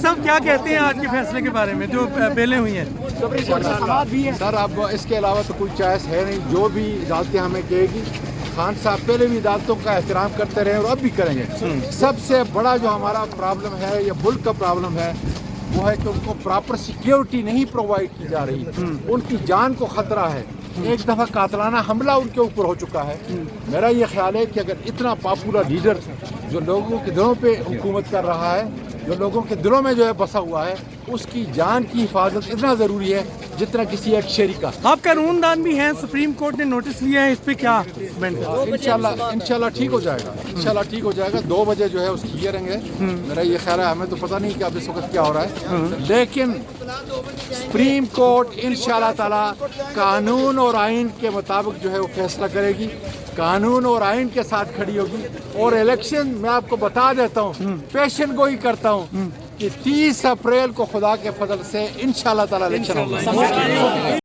साहब क्या कहते हैं आज के फैसले के बारे में जो बेलें हुई हैं? सर अब इसके अलावा तो कोई चॉइस है नहीं, जो भी अदालतें हमें कहेगी। खान साहब पहले भी अदालतों का एहतराम करते रहे और अब भी करेंगे। सबसे बड़ा जो हमारा प्रॉब्लम है या मुल्क का प्रॉब्लम है वो है कि उनको प्रॉपर सिक्योरिटी नहीं प्रोवाइड की जा रही, उनकी जान को खतरा है। एक दफ़ा कातलाना हमला उनके ऊपर हो चुका है। मेरा ये ख्याल है कि अगर इतना पॉपुलर लीडर जो लोगों के दिलों पे हुकूमत कर रहा है, जो लोगों के दिलों में जो है बसा हुआ है, उसकी जान की हिफाजत इतना ज़रूरी है जितना किसी एक शहरी का। आप कानूनदान भी हैं, सुप्रीम कोर्ट ने नोटिस लिया है, इस पे क्या कमेंट है? इंशाल्लाह ठीक हो जाएगा, इंशाल्लाह ठीक हो जाएगा। 2 बजे जो है उसकी हियरिंग है। मेरा ये ख्याल है, हमें तो पता नहीं कि अब इस वक्त क्या हो रहा है, लेकिन सुप्रीम कोर्ट इंशाल्लाह ताला कानून और आइन के मुताबिक जो है वो फैसला करेगी, कानून और आइन के साथ खड़ी होगी। और इलेक्शन मैं आपको बता देता हूँ, पेशन गोई करता हूँ कि 30 अप्रैल को खुदा के फजल से इंशाल्लाह ताला इलेक्शन होगा।